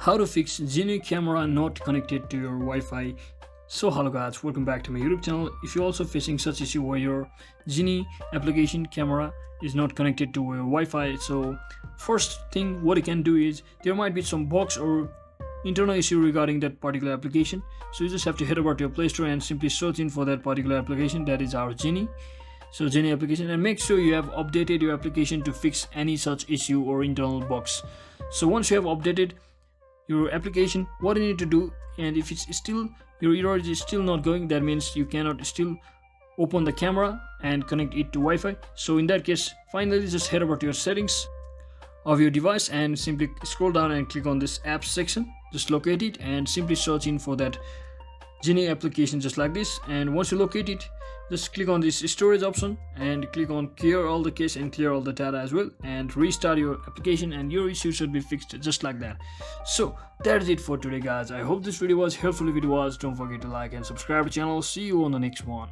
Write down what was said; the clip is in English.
How to fix Geenie camera not connected to your Wi-Fi. So hello guys, welcome back to my YouTube channel. If you're also facing such issue where your Geenie application camera is not connected to your Wi-Fi, so first thing what you can do is there might be some bugs or internal issue regarding that particular application. So you just have to head over to your Play Store and simply search in for that particular application, that is our Geenie. So Geenie application, and make sure you have updated your application to fix any such issue or internal bugs. So once you have updated your application, what you need to do, and if it's still your error is still not going, that means you cannot still open the camera and connect it to Wi-Fi. So in that case, finally just head over to your settings of your device and simply scroll down and click on this apps section. Just locate it and simply search in for that Geenie application just like this. And once you locate it, just click on this storage option and click on clear all the cache and clear all the data as well, and restart your application and your issue should be fixed just like that. So that's it for today guys. I hope this video was helpful. If it was, don't forget to like and subscribe to the channel. See you on the next one.